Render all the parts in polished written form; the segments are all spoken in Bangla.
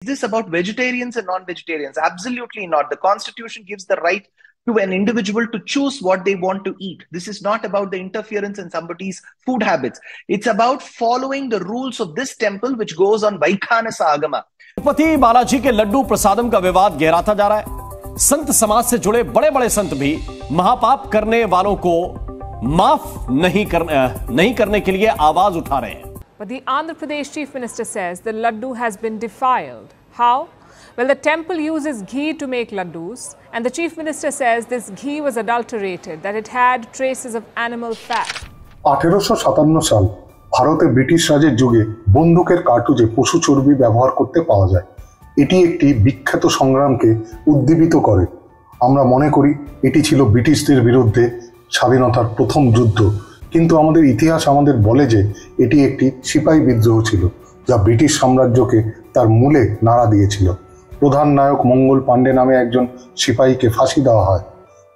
Is this about vegetarians and non-vegetarians? Absolutely not. The Constitution gives the right to an individual to choose what they want to eat. This is not about the interference in somebody's food habits. It's about following the rules of this temple, which goes on Vaikhanasa Agama. Tirupati Balaji के लड्डू प्रसादम का विवाद गहराता जा रहा है। संत समाज से जुड़े बड़े बड़े संत भी महापाप करने वालों को माफ नहीं करने के लिए आवाज उठा रहे हैं। But the Andhra Pradesh Chief Minister says the laddu has been defiled. How? Well, the temple uses ghee to make laddus, and the Chief Minister says this ghee was adulterated, that it had traces of animal fat. 1857 সাল ভারতে ব্রিটিশ রাজের যুগে বন্দুকের কার্তুজে পশু চর্বি ব্যবহার করতে পাওয়া যায়। এটি একটি বিখ্যাত সংগ্রামকে উদ্দীপিত করে। আমরা মনে করি এটি ছিল ব্রিটিশদের বিরুদ্ধে স্বাধীনতার প্রথম যুদ্ধ, কিন্তু আমাদের ইতিহাস আমাদের বলে যে এটি একটি সিপাহী বিদ্রোহ ছিল, যা ব্রিটিশ সাম্রাজ্যকে তার মূলে নাড়া দিয়েছিল। প্রধান নায়ক মঙ্গল পাণ্ডে নামে একজন সিপাহীকে ফাঁসি দেওয়া হয়।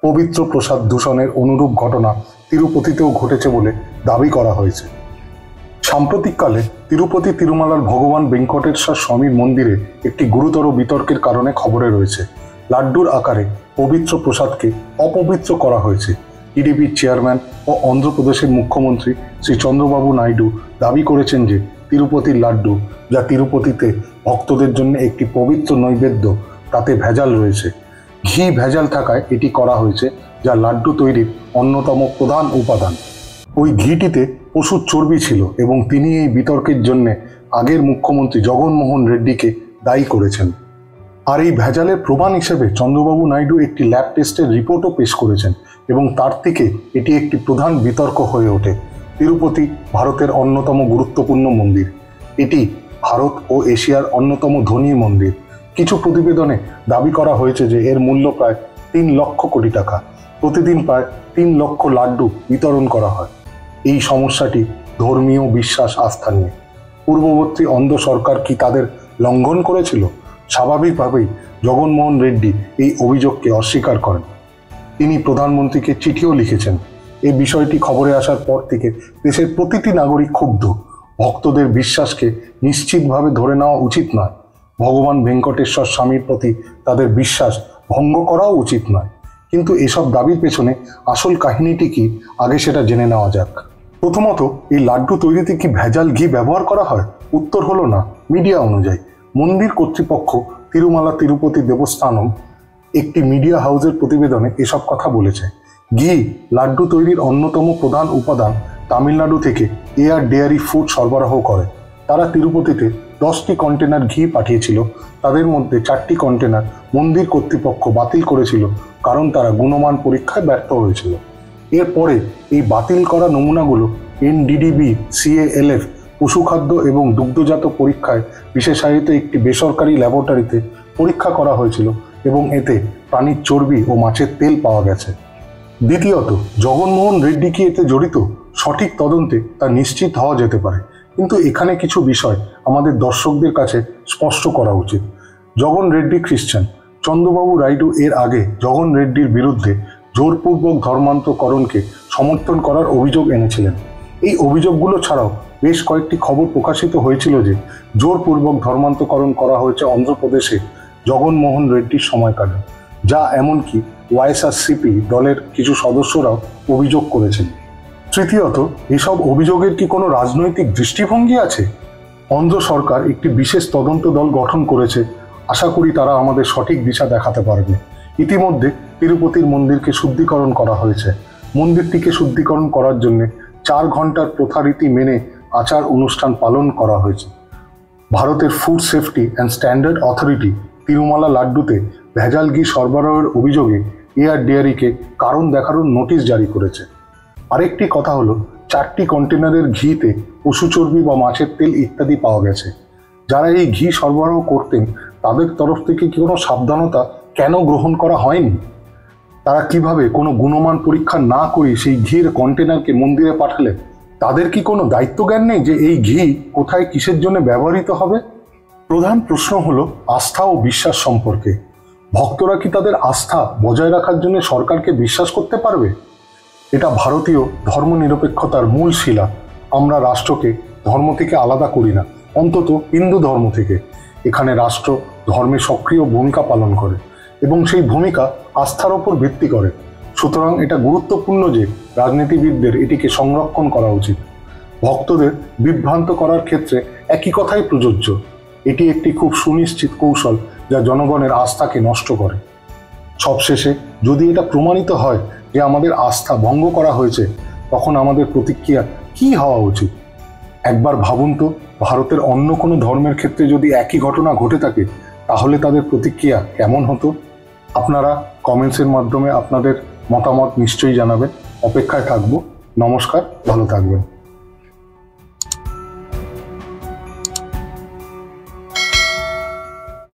পবিত্র প্রসাদ দূষণের অনুরূপ ঘটনা তিরুপতিতেও ঘটেছে বলে দাবি করা হয়েছে। সাম্প্রতিককালে তিরুপতি তিরুমালার ভগবান বেঙ্কটেশ্বর স্বামীর মন্দিরে একটি গুরুতর বিতর্কের কারণে খবরে রয়েছে। লাড্ডুর আকারে পবিত্র প্রসাদকে অপবিত্র করা হয়েছে। টিডিপির চেয়ারম্যান ও অন্ধ্রপ্রদেশের মুখ্যমন্ত্রী শ্রী চন্দ্রবাবু নাইডু দাবি করেছেন যে তিরুপতির লাড্ডু, যা তিরুপতিতে ভক্তদের জন্য একটি পবিত্র নৈবেদ্য, তাতে ভেজাল রয়েছে। ঘি ভেজাল থাকায় এটি করা হয়েছে, যা লাড্ডু তৈরির অন্যতম প্রধান উপাদান। ওই ঘিটিতে পশুর চর্বি ছিল এবং তিনি এই বিতর্কের জন্য আগের মুখ্যমন্ত্রী জগনমোহন রেড্ডিকে দায়ী করেছেন। আর এই ভেজালের প্রমাণ হিসেবে চন্দ্রবাবু নাইডু একটি ল্যাব টেস্টের রিপোর্টও পেশ করেছেন এবং তার থেকে এটি একটি প্রধান বিতর্ক হয়ে ওঠে। তিরুপতি ভারতের অন্যতম গুরুত্বপূর্ণ মন্দির। এটি ভারত ও এশিয়ার অন্যতম ধনী মন্দির। কিছু প্রতিবেদনে দাবি করা হয়েছে যে এর মূল্য প্রায় 3 লক্ষ কোটি টাকা। প্রতিদিন প্রায় 3 লক্ষ লাড্ডু বিতরণ করা হয়। এই সমস্যাটি ধর্মীয় বিশ্বাস আস্থা নিয়ে। পূর্ববর্তী অন্ধ্র সরকার কি তাদের লঙ্ঘন করেছিল? স্বাভাবিকভাবেই জগনমোহন রেড্ডি এই অভিযোগকে অস্বীকার করেন। তিনি প্রধানমন্ত্রীকে চিঠিও লিখেছেন। এই বিষয়টি খবরে আসার পর থেকে দেশের প্রতিটি নাগরিক ক্ষুব্ধ। ভক্তদের বিশ্বাসকে নিশ্চিতভাবে ধরে নেওয়া উচিত নয়। ভগবান ভেঙ্কটেশ্বর স্বামীর প্রতি তাদের বিশ্বাস ভঙ্গ করাও উচিত নয়। কিন্তু এসব দাবির পেছনে আসল কাহিনীটি কি, আগে সেটা জেনে নেওয়া যাক। প্রথমত, এই লাড্ডু তৈরিতে কি ভেজাল ঘি ব্যবহার করা হয়? উত্তর হলো না। মিডিয়া অনুযায়ী মন্দির কর্তৃপক্ষ তিরুমালা তিরুপতি দেবস্থানম একটি মিডিয়া হাউসের প্রতিবেদনে এসব কথা বলেছে। ঘি লাড্ডু তৈরির অন্যতম প্রধান উপাদান তামিলনাড়ু থেকে এয়ার ডেয়ারি ফুড সরবরাহ করে। তারা তিরুপতিতে 10টি কন্টেনার ঘি পাঠিয়েছিল। তাদের মধ্যে 4টি কন্টেনার মন্দির কর্তৃপক্ষ বাতিল করেছিল, কারণ তারা গুণমান পরীক্ষায় ব্যর্থ হয়েছিল। এরপরে এই বাতিল করা নমুনাগুলো এনডিডিবি সিএএলএফ পশুখাদ্য এবং দুগ্ধজাত পরীক্ষায় বিশেষায়িত একটি বেসরকারি ল্যাবরেটরিতে পরীক্ষা করা হয়েছিল এবং এতে প্রাণীর চর্বি ও মাছের তেল পাওয়া গেছে। দ্বিতীয়ত, জগনমোহন রেড্ডি কি এতে জড়িত? সঠিক তদন্তে তা নিশ্চিত হওয়া যেতে পারে, কিন্তু এখানে কিছু বিষয় আমাদের দর্শকদের কাছে স্পষ্ট করা উচিত। জগন রেড্ডি খ্রিস্টান। চন্দ্রবাবু নাইডু এর আগে জগন রেড্ডির বিরুদ্ধে জোরপূর্বক ধর্মান্তকরণকে সমর্থন করার অভিযোগ এনেছিলেন। এই অভিযোগগুলো ছাড়াও বেশ কয়েকটি খবর প্রকাশিত হয়েছিল যে জোরপূর্বক ধর্মান্তকরণ করা হয়েছে অন্ধ্রপ্রদেশে জগনমোহন রেড্ডির সময়কালে, যা এমনকি ওয়াইএসআরসিপি দলের কিছু সদস্যরাও অভিযোগ করেছেন। তৃতীয়ত, এসব অভিযোগের কি কোনো রাজনৈতিক দৃষ্টিভঙ্গি আছে? অন্ধ্র সরকার একটি বিশেষ তদন্ত দল গঠন করেছে। আশা করি তারা আমাদের সঠিক দিশা দেখাতে পারবে। ইতিমধ্যে তিরুপতির মন্দিরকে শুদ্ধিকরণ করা হয়েছে। মন্দিরটিকে শুদ্ধিকরণ করার জন্য 4 ঘন্টার প্রথারীতি মেনে আচার অনুষ্ঠান পালন করা হয়েছে। ভারতের food safety and standard authority Tirumala লাড্ডুতে ভেজাল ঘি সরবরাহের অভিযোগে এয়ার ডেয়ারিকে কারণ দেখানোর নোটিশ জারি করেছে। আরেকটি কথা হলো, 4টি কন্টেনারের ঘিতে পশু চর্বি বা মাছের তেল ইত্যাদি পাওয়া গেছে। যারা এই ঘি সরবরাহ করতেন তাদের তরফ থেকে কি কোনো সাবধানতা কেন গ্রহণ করা হয়নি? তারা কিভাবে কোনো গুণমান পরীক্ষা না করে সেই ঘির কন্টেনারকে মন্দিরে পাঠালেন? তাদের কি কোনো দায়িত্ব জ্ঞান নেই যে এই ঘি কোথায় কিসের জন্য ব্যবহৃত হবে? প্রধান প্রশ্ন হলো আস্থা ও বিশ্বাস সম্পর্কে। ভক্তরা কি তাদের আস্থা বজায় রাখার জন্য সরকারকে বিশ্বাস করতে পারবে? এটা ভারতীয় ধর্মনিরপেক্ষতার মূল শিলা। আমরা রাষ্ট্রকে ধর্ম থেকে আলাদা করি না, অন্তত হিন্দু ধর্ম থেকে। এখানে রাষ্ট্র ধর্মে সক্রিয় ভূমিকা পালন করে এবং সেই ভূমিকা আস্থার ওপর ভিত্তি করে। সুতরাং এটা গুরুত্বপূর্ণ যে রাজনীতিবিদদের এটিকে সংরক্ষণ করা উচিত। ভক্তদের বিভ্রান্ত করার ক্ষেত্রে একই কথাই প্রযোজ্য। এটি একটি খুব সুনিশ্চিত কৌশল যা জনগণের আস্থাকে নষ্ট করে। সবশেষে যদি এটা প্রমাণিত হয় যে আমাদের আস্থা ভঙ্গ করা হয়েছে, তখন আমাদের প্রতিক্রিয়া কি হওয়া উচিত? একবার ভাবুন তো, ভারতের অন্য কোনো ধর্মের ক্ষেত্রে যদি একই ঘটনা ঘটে থাকে, তাহলে তাদের প্রতিক্রিয়া কেমন হতো? আপনারা কমেন্টসের মাধ্যমে আপনাদের মতামত নিশ্চয়ই জানাবেন। অপেক্ষায় থাকবো। নমস্কার, ভালো থাকবেন।